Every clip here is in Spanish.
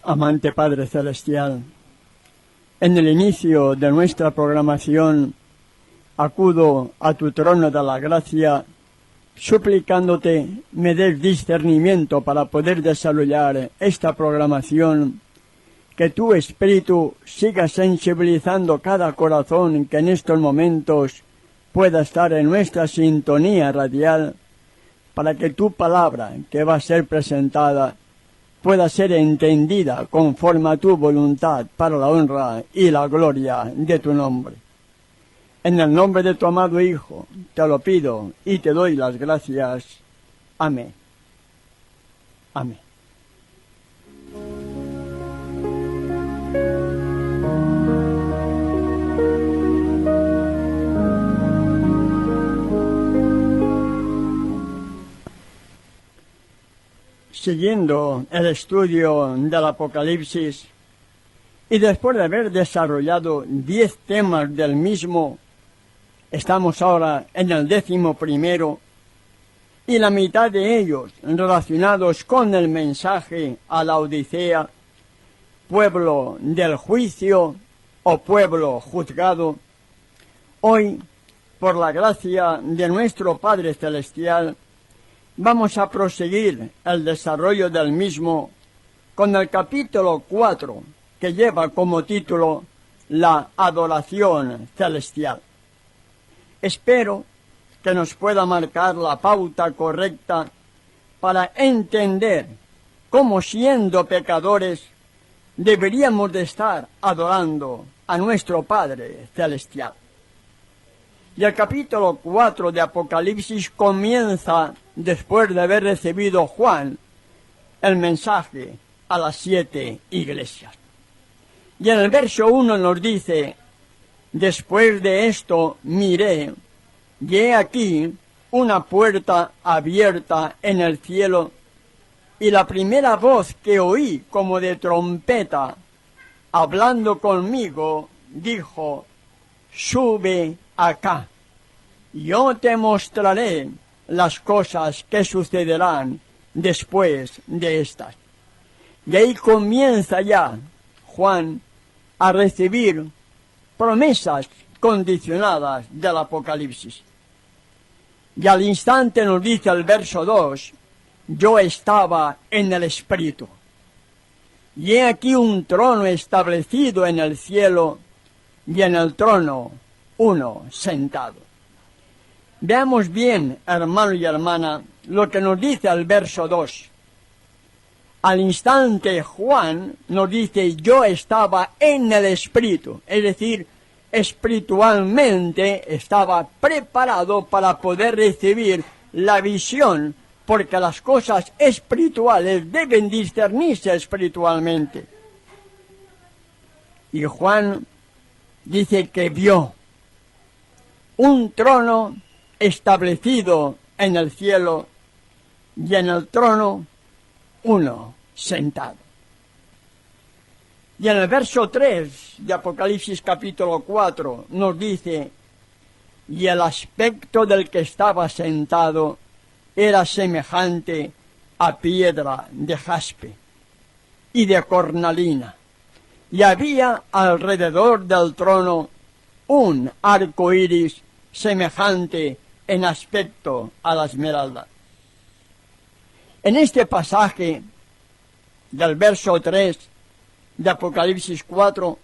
Amante Padre Celestial, en el inicio de nuestra programación acudo a tu trono de la gracia, suplicándote me des discernimiento para poder desarrollar esta programación, que tu Espíritu siga sensibilizando cada corazón que en estos momentos pueda estar en nuestra sintonía radial, para que tu palabra que va a ser presentada pueda ser entendida conforme a tu voluntad para la honra y la gloria de tu nombre. En el nombre de tu amado Hijo te lo pido y te doy las gracias. Amén. Amén. Siguiendo el estudio del Apocalipsis, y después de haber desarrollado 10 temas del mismo, estamos ahora en el 11º, y la mitad de ellos relacionados con el mensaje a la Odisea, pueblo del juicio o pueblo juzgado. Hoy, por la gracia de nuestro Padre Celestial, vamos a proseguir el desarrollo del mismo con el capítulo 4, que lleva como título La adoración celestial. Espero que nos pueda marcar la pauta correcta para entender cómo, siendo pecadores, deberíamos de estar adorando a nuestro Padre Celestial. Y el capítulo 4 de Apocalipsis comienza después de haber recibido Juan el mensaje a las 7 iglesias. Y en el verso 1 nos dice: después de esto miré, y he aquí una puerta abierta en el cielo, y la primera voz que oí como de trompeta, hablando conmigo, dijo: sube acá, yo te mostraré las cosas que sucederán después de estas. Y ahí comienza ya Juan a recibir promesas condicionadas del Apocalipsis. Y al instante nos dice el verso 2, yo estaba en el Espíritu, y he aquí un trono establecido en el cielo, y en el trono uno sentado. Veamos bien, hermano y hermana, lo que nos dice el verso 2. Al instante Juan nos dice, yo estaba en el Espíritu, es decir, espiritualmente estaba preparado para poder recibir la visión, porque las cosas espirituales deben discernirse espiritualmente. Y Juan dice que vio un trono establecido en el cielo, y en el trono uno sentado. Y en el verso 3 de Apocalipsis capítulo 4 nos dice, y el aspecto del que estaba sentado era semejante a piedra de jaspe y de cornalina, y había alrededor del trono un arco iris semejante en aspecto a la esmeralda. En este pasaje del verso 3 de Apocalipsis 4,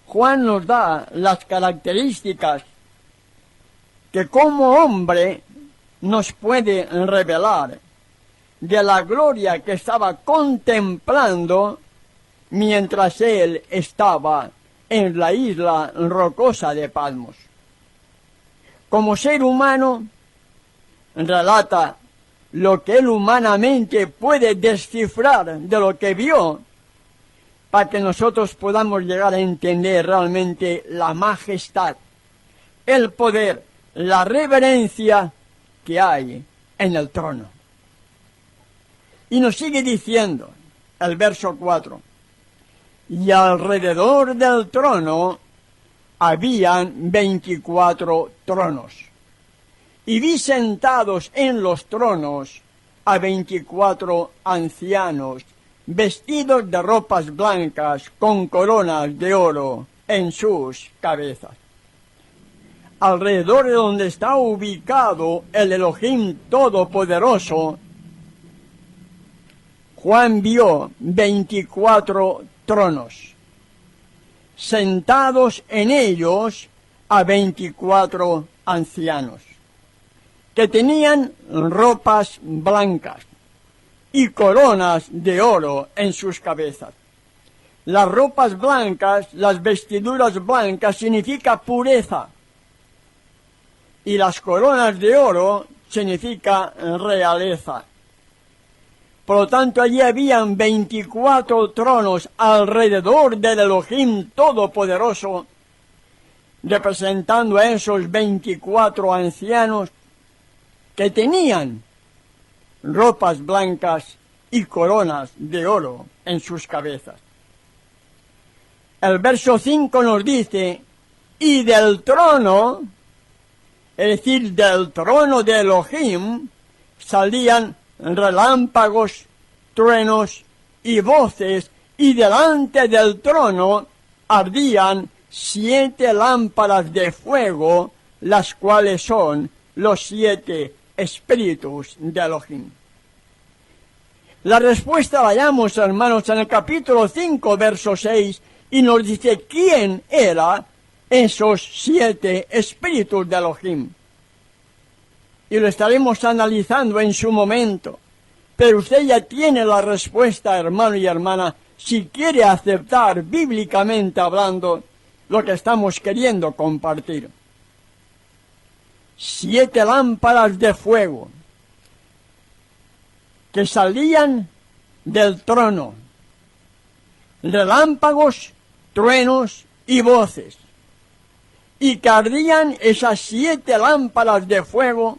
Juan nos da las características que como hombre nos puede revelar de la gloria que estaba contemplando mientras él estaba en la isla rocosa de Patmos. Como ser humano, relata lo que él humanamente puede descifrar de lo que vio, para que nosotros podamos llegar a entender realmente la majestad, el poder, la reverencia que hay en el trono. Y nos sigue diciendo el verso 4, y alrededor del trono habían 24 tronos, y vi sentados en los tronos a 24 ancianos vestidos de ropas blancas con coronas de oro en sus cabezas. Alrededor de donde está ubicado el Elohim Todopoderoso, Juan vio 24 tronos, sentados en ellos a 24 ancianos, que tenían ropas blancas y coronas de oro en sus cabezas. Las ropas blancas, las vestiduras blancas, significa pureza, y las coronas de oro significa realeza. Por lo tanto, allí habían 24 tronos alrededor del Elohim Todopoderoso, representando a esos 24 ancianos que tenían ropas blancas y coronas de oro en sus cabezas. El verso 5 nos dice, y del trono, es decir, del trono de Elohim, salían relámpagos, truenos y voces, y delante del trono ardían 7 lámparas de fuego, las cuales son los 7 espíritus de Elohim. La respuesta la hallamos, hermanos, en el capítulo 5, verso 6, y nos dice quién era esos 7 espíritus de Elohim. Y lo estaremos analizando en su momento. Pero usted ya tiene la respuesta, hermano y hermana, si quiere aceptar, bíblicamente hablando, lo que estamos queriendo compartir. 7 lámparas de fuego que salían del trono, relámpagos, truenos y voces, y que ardían esas 7 lámparas de fuego,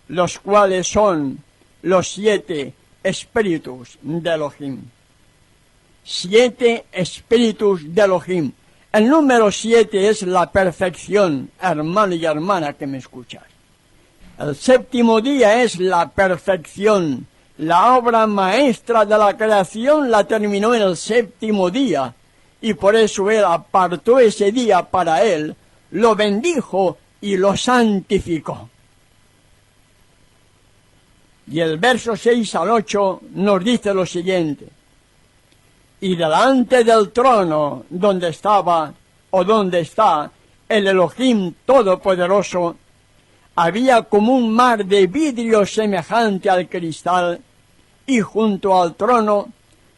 los cuales son los 7 espíritus de Elohim. 7 espíritus de Elohim. El número 7 es la perfección, hermano y hermana que me escuchas. El 7º día es la perfección. La obra maestra de la creación la terminó en el 7º día, y por eso Él apartó ese día para Él, lo bendijo y lo santificó. Y el verso 6 al 8 nos dice lo siguiente: y delante del trono donde estaba, o donde está, el Elohim Todopoderoso, había como un mar de vidrio semejante al cristal, y junto al trono,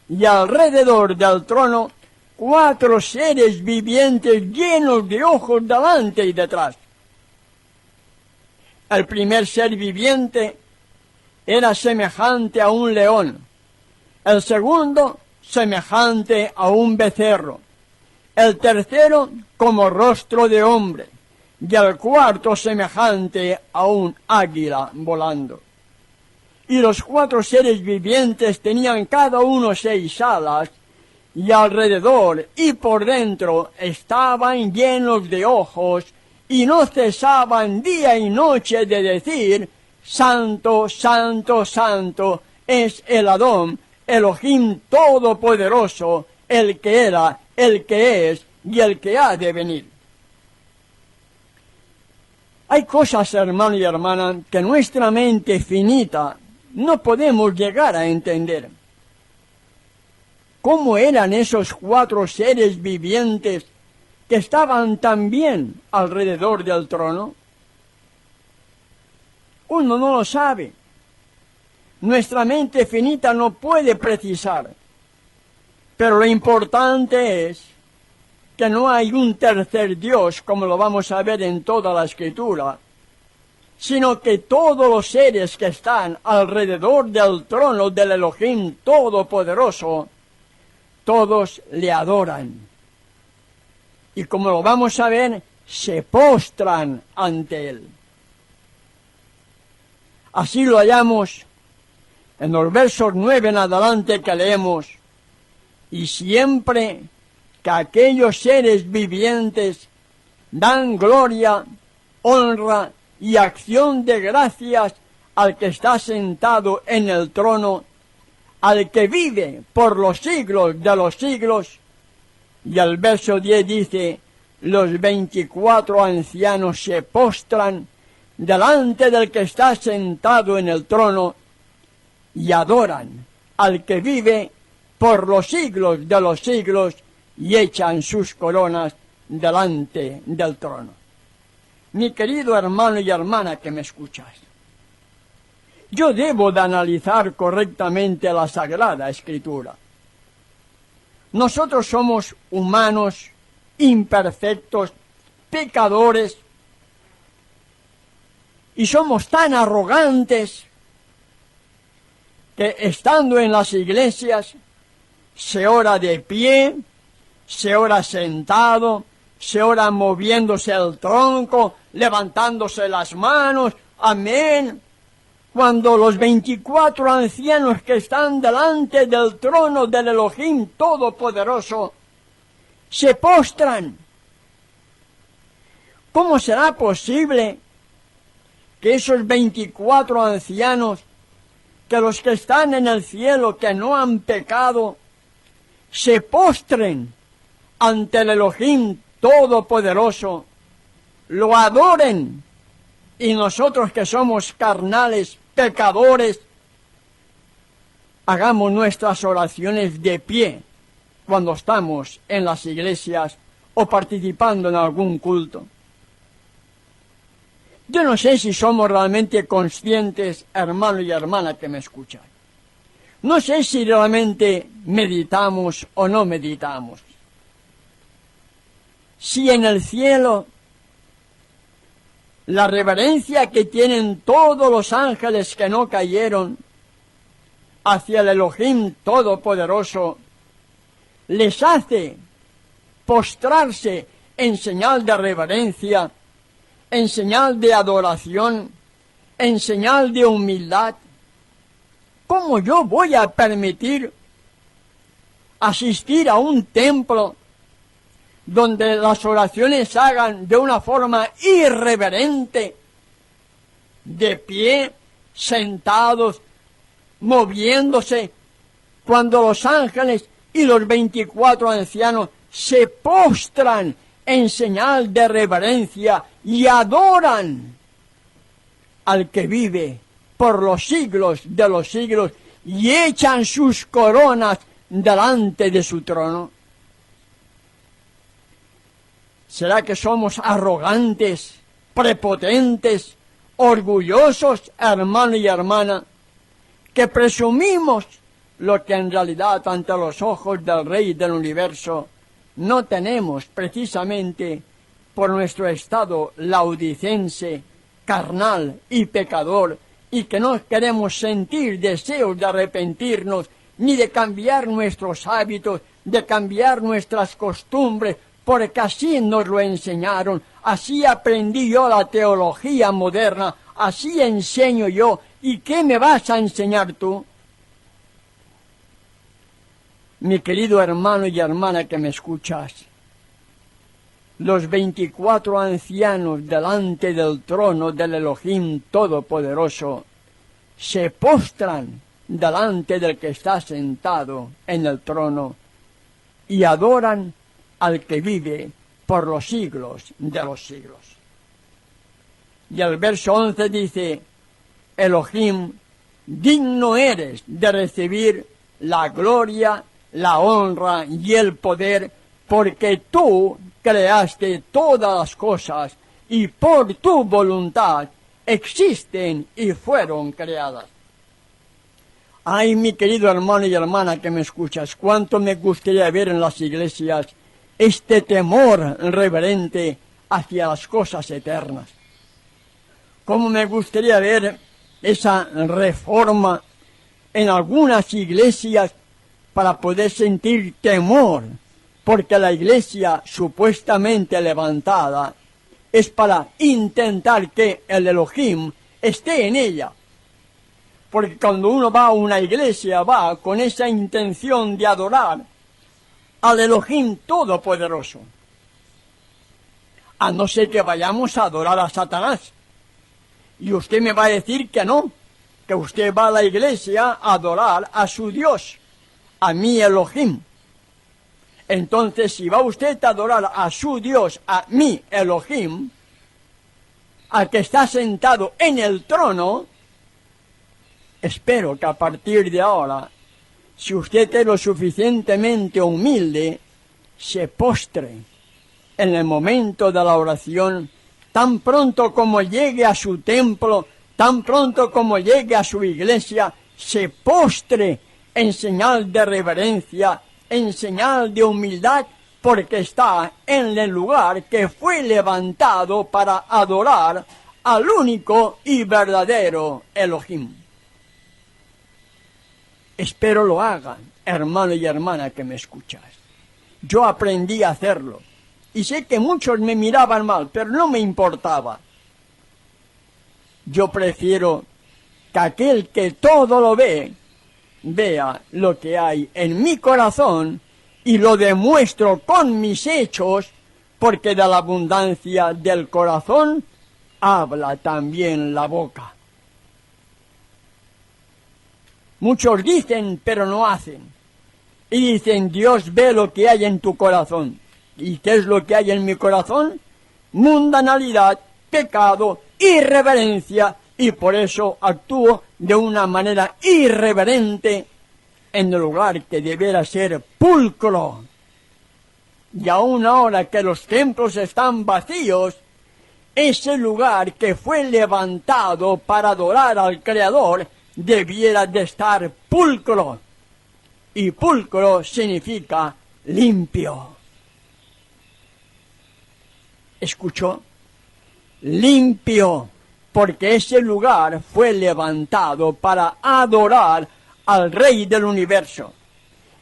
y alrededor del trono, 4 seres vivientes llenos de ojos delante y detrás. El primer ser viviente era semejante a un león, el segundo semejante a un becerro, el tercero como rostro de hombre, y el cuarto semejante a un águila volando. Y los 4 seres vivientes tenían cada uno 6 alas, y alrededor y por dentro estaban llenos de ojos, y no cesaban día y noche de decir: Santo, Santo, Santo es el Adón, Elohim Todopoderoso, el que era, el que es y el que ha de venir. Hay cosas, hermano y hermana, que nuestra mente finita no podemos llegar a entender. ¿Cómo eran esos 4 seres vivientes que estaban también alrededor del trono? Uno no lo sabe. Nuestra mente finita no puede precisar. Pero lo importante es que no hay un tercer Dios, como lo vamos a ver en toda la Escritura, sino que todos los seres que están alrededor del trono del Elohim Todopoderoso, todos le adoran. Y como lo vamos a ver, se postran ante Él. Así lo hallamos en los versos 9 en adelante que leemos: y siempre que aquellos seres vivientes dan gloria, honra y acción de gracias al que está sentado en el trono, al que vive por los siglos de los siglos. Y el verso 10 dice, los 24 ancianos se postran delante del que está sentado en el trono y adoran al que vive por los siglos de los siglos y echan sus coronas delante del trono. Mi querido hermano y hermana que me escuchas, yo debo de analizar correctamente la Sagrada Escritura. Nosotros somos humanos, imperfectos, pecadores, y somos tan arrogantes que estando en las iglesias se ora de pie, se ora sentado, se ora moviéndose el tronco, levantándose las manos, amén. Cuando los 24 ancianos que están delante del trono del Elohim Todopoderoso se postran. ¿Cómo será posible que esos 24 ancianos, que los que están en el cielo, que no han pecado, se postren ante el Elohim Todopoderoso, lo adoren, y nosotros que somos carnales, pecadores, hagamos nuestras oraciones de pie cuando estamos en las iglesias o participando en algún culto? Yo no sé si somos realmente conscientes, hermano y hermana que me escuchan. No sé si realmente meditamos o no meditamos. Si en el cielo la reverencia que tienen todos los ángeles que no cayeron hacia el Elohim Todopoderoso les hace postrarse en señal de reverencia, en señal de adoración, en señal de humildad, ¿cómo yo voy a permitir asistir a un templo donde las oraciones se hagan de una forma irreverente, de pie, sentados, moviéndose, cuando los ángeles y los 24 ancianos se postran en señal de reverencia y adoran al que vive por los siglos de los siglos y echan sus coronas delante de su trono? ¿Será que somos arrogantes, prepotentes, orgullosos, hermano y hermana, que presumimos lo que en realidad ante los ojos del Rey del Universo no tenemos precisamente por nuestro estado laudicense, carnal y pecador, y que no queremos sentir deseos de arrepentirnos, ni de cambiar nuestros hábitos, de cambiar nuestras costumbres, porque así nos lo enseñaron, así aprendí yo la teología moderna, así enseño yo, ¿y qué me vas a enseñar tú? Mi querido hermano y hermana que me escuchas, los 24 ancianos delante del trono del Elohim Todopoderoso se postran delante del que está sentado en el trono y adoran al que vive por los siglos de los siglos. Y el verso 11 dice, Elohim, digno eres de recibir la gloria, la honra y el poder, porque tú creaste todas las cosas y por tu voluntad existen y fueron creadas. Ay, mi querido hermano y hermana que me escuchas, cuánto me gustaría ver en las iglesias este temor reverente hacia las cosas eternas. Cómo me gustaría ver esa reforma en algunas iglesias para poder sentir temor, porque la iglesia supuestamente levantada es para intentar que el Elohim esté en ella. Porque cuando uno va a una iglesia, va con esa intención de adorar al Elohim Todopoderoso. A no ser que vayamos a adorar a Satanás. Y usted me va a decir que no, que usted va a la iglesia a adorar a su Dios, a mi Elohim. Entonces, si va usted a adorar a su Dios, a mi Elohim, al que está sentado en el trono, espero que a partir de ahora, si usted es lo suficientemente humilde, se postre en el momento de la oración, tan pronto como llegue a su templo, tan pronto como llegue a su iglesia, se postre en señal de reverencia, en señal de humildad, porque está en el lugar que fue levantado para adorar al único y verdadero Elohim. Espero lo hagan, hermano y hermana que me escuchas. Yo aprendí a hacerlo, y sé que muchos me miraban mal, pero no me importaba. Yo prefiero que aquel que todo lo ve, vea lo que hay en mi corazón y lo demuestro con mis hechos, porque de la abundancia del corazón habla también la boca. Muchos dicen, pero no hacen. Y dicen, Dios ve lo que hay en tu corazón. ¿Y qué es lo que hay en mi corazón? Mundanalidad, pecado, irreverencia, y por eso actúo de una manera irreverente en el lugar que debiera ser pulcro. Y aún ahora que los templos están vacíos, ese lugar que fue levantado para adorar al Creador debiera de estar pulcro. Y pulcro significa limpio. ¿Escuchó? Limpio, porque ese lugar fue levantado para adorar al Rey del Universo.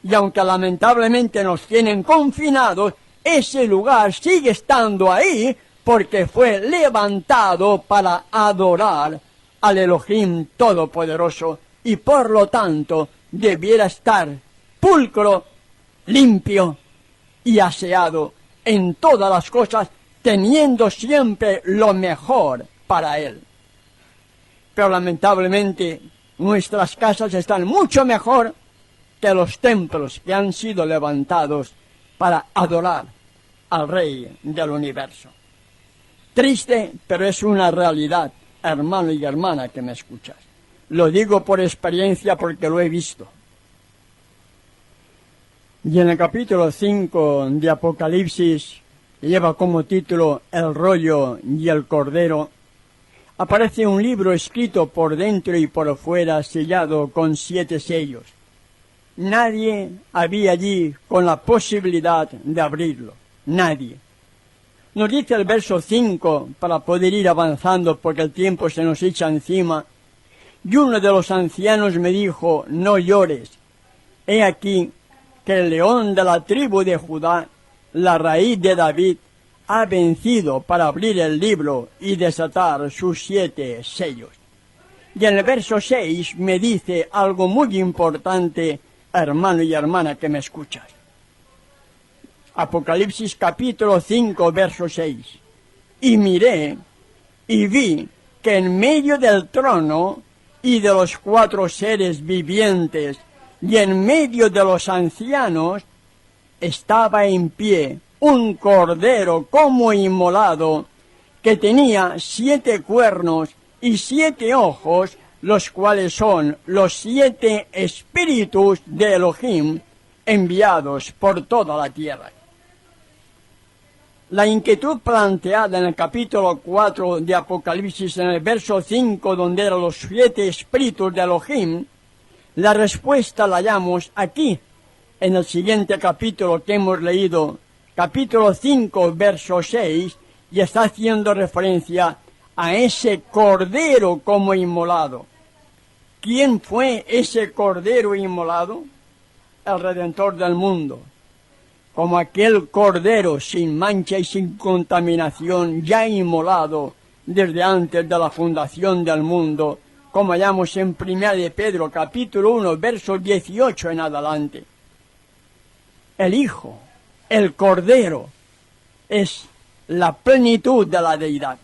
Y aunque lamentablemente nos tienen confinados, ese lugar sigue estando ahí porque fue levantado para adorar al Elohim Todopoderoso, y por lo tanto debiera estar pulcro, limpio y aseado en todas las cosas, teniendo siempre lo mejor para Él. Pero lamentablemente nuestras casas están mucho mejor que los templos que han sido levantados para adorar al Rey del Universo. Triste, pero es una realidad, hermano y hermana que me escuchas. Lo digo por experiencia porque lo he visto. Y en el capítulo 5 de Apocalipsis, que lleva como título El rollo y el cordero, aparece un libro escrito por dentro y por fuera, sellado con 7 sellos. Nadie había allí con la posibilidad de abrirlo. Nadie. Nos dice el verso 5, para poder ir avanzando porque el tiempo se nos echa encima. Y uno de los ancianos me dijo, no llores. He aquí que el león de la tribu de Judá, la raíz de David, ha vencido para abrir el libro y desatar sus 7 sellos. Y en el verso 6 me dice algo muy importante, hermano y hermana que me escuchas. Apocalipsis capítulo 5, verso 6. Y miré y vi que en medio del trono y de los 4 seres vivientes y en medio de los ancianos estaba en pie un cordero como inmolado, que tenía 7 cuernos y 7 ojos, los cuales son los 7 espíritus de Elohim enviados por toda la tierra. La inquietud planteada en el capítulo 4 de Apocalipsis, en el verso 5, donde eran los 7 espíritus de Elohim, la respuesta la hallamos aquí, en el siguiente capítulo que hemos leído, capítulo 5, verso 6, y está haciendo referencia a ese cordero como inmolado. ¿Quién fue ese cordero inmolado? El Redentor del mundo. Como aquel cordero sin mancha y sin contaminación, ya inmolado desde antes de la fundación del mundo, como hallamos en 1 de Pedro, capítulo 1, verso 18 en adelante. El Hijo, el Cordero, es la plenitud de la deidad.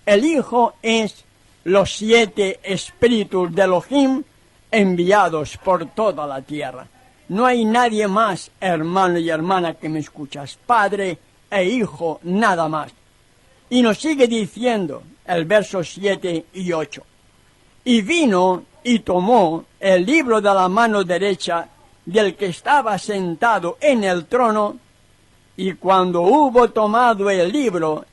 El Hijo es los 7 espíritus de Elohim enviados por toda la tierra. No hay nadie más, hermano y hermana, que me escuchas, Padre e Hijo, nada más. Y nos sigue diciendo el verso 7 y 8. Y vino y tomó el libro de la mano derecha del que estaba sentado en el trono, y cuando hubo tomado el libro,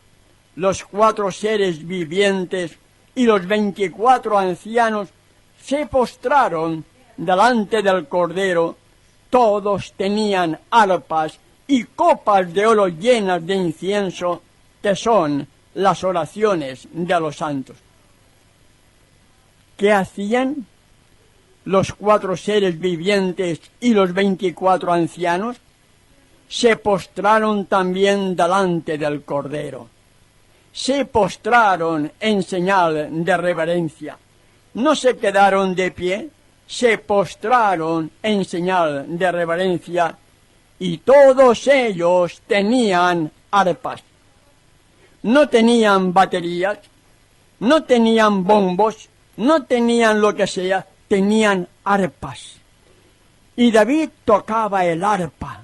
los 4 seres vivientes y los 24 ancianos se postraron delante del Cordero. Todos tenían arpas y copas de oro llenas de incienso, que son las oraciones de los santos. ¿Qué hacían los 4 seres vivientes y los 24 ancianos? Se postraron también delante del Cordero. Se postraron en señal de reverencia. No se quedaron de pie, se postraron en señal de reverencia, y todos ellos tenían arpas. No tenían baterías, no tenían bombos, no tenían lo que sea, tenían arpas. Y David tocaba el arpa.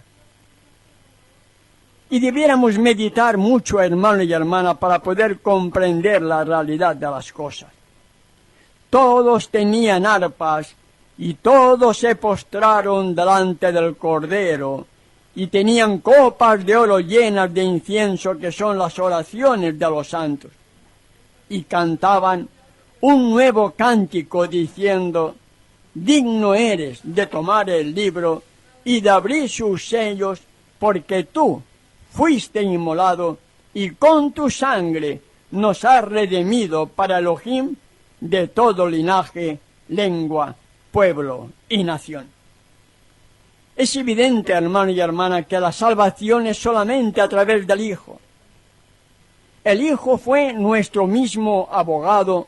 Y debiéramos meditar mucho, hermano y hermana, para poder comprender la realidad de las cosas. Todos tenían arpas y todos se postraron delante del Cordero y tenían copas de oro llenas de incienso, que son las oraciones de los santos. Y cantaban un nuevo cántico diciendo: digno eres de tomar el libro y de abrir sus sellos, porque tú fuiste inmolado y con tu sangre nos has redimido para Elohim de todo linaje, lengua, pueblo y nación. Es evidente, hermano y hermana, que la salvación es solamente a través del Hijo. El Hijo fue nuestro mismo abogado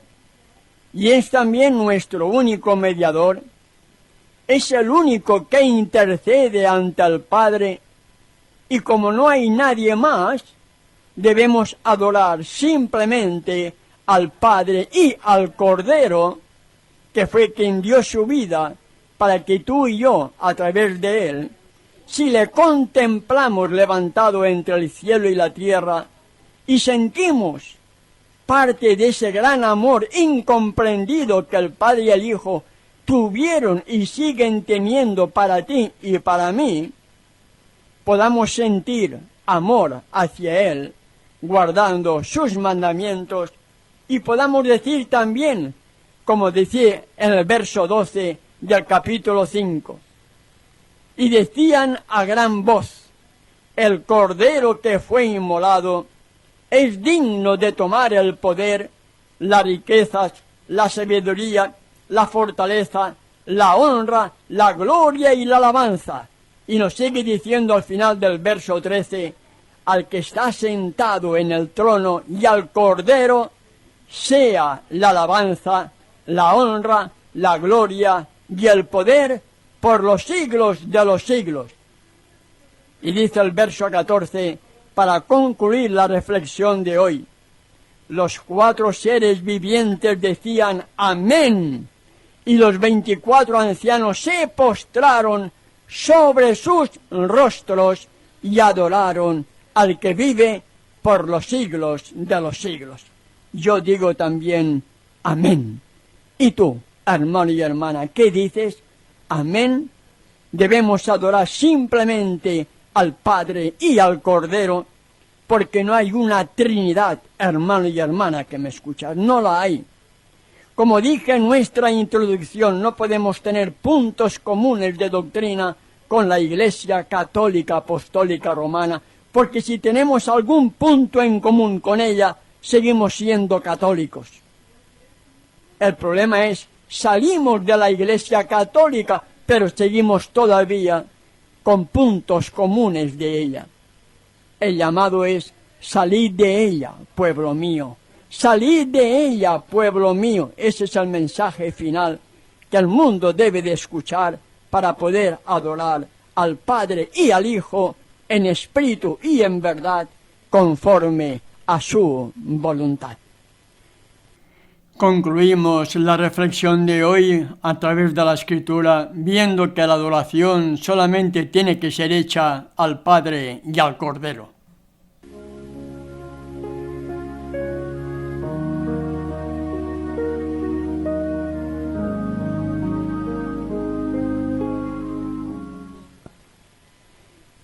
y es también nuestro único mediador. Es el único que intercede ante el Padre, y como no hay nadie más, debemos adorar simplemente al Padre y al Cordero, que fue quien dio su vida para que tú y yo, a través de él, si le contemplamos levantado entre el cielo y la tierra, y sentimos parte de ese gran amor incomprendido que el Padre y el Hijo tuvieron y siguen teniendo para ti y para mí, podamos sentir amor hacia él, guardando sus mandamientos, y podamos decir también, como decía en el verso 12 del capítulo 5, y decían a gran voz: el Cordero que fue inmolado es digno de tomar el poder, las riquezas, la sabiduría, la fortaleza, la honra, la gloria y la alabanza. Y nos sigue diciendo al final del verso 13, al que está sentado en el trono y al Cordero, sea la alabanza, la honra, la gloria y el poder por los siglos de los siglos. Y dice el verso 14, para concluir la reflexión de hoy: los 4 seres vivientes decían amén, y los 24 ancianos se postraron sobre sus rostros y adoraron al que vive por los siglos de los siglos. Yo digo también amén. ¿Y tú, hermano y hermana, qué dices? Amén. Debemos adorar simplemente al Padre y al Cordero, porque no hay una Trinidad, hermano y hermana que me escuchas, no la hay. Como dije en nuestra introducción, no podemos tener puntos comunes de doctrina con la Iglesia Católica Apostólica Romana, porque si tenemos algún punto en común con ella, seguimos siendo católicos. El problema es, salimos de la Iglesia Católica, pero seguimos todavía con puntos comunes de ella. El llamado es: salid de ella, pueblo mío. Salid de ella, pueblo mío. Ese es el mensaje final que el mundo debe de escuchar para poder adorar al Padre y al Hijo en espíritu y en verdad, conforme a su voluntad. Concluimos la reflexión de hoy a través de la Escritura, viendo que la adoración solamente tiene que ser hecha al Padre y al Cordero.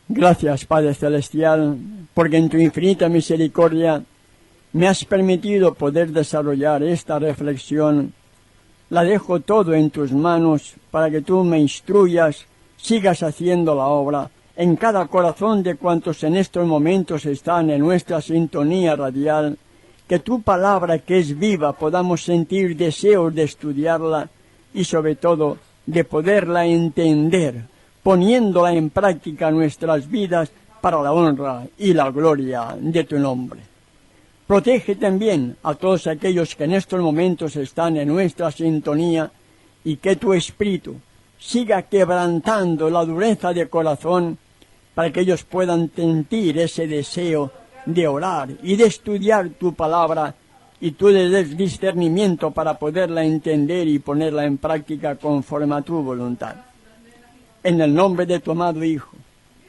Gracias, Padre Celestial, porque en tu infinita misericordia me has permitido poder desarrollar esta reflexión. La dejo todo en tus manos para que tú me instruyas, sigas haciendo la obra en cada corazón de cuantos en estos momentos están en nuestra sintonía radial, que tu palabra que es viva podamos sentir deseos de estudiarla y sobre todo de poderla entender, poniéndola en práctica en nuestras vidas para la honra y la gloria de tu nombre. Protege también a todos aquellos que en estos momentos están en nuestra sintonía y que tu Espíritu siga quebrantando la dureza de corazón para que ellos puedan sentir ese deseo de orar y de estudiar tu palabra y tú les des discernimiento para poderla entender y ponerla en práctica conforme a tu voluntad. En el nombre de tu amado Hijo,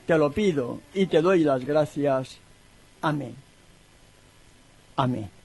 te lo pido y te doy las gracias. Amén. Amén.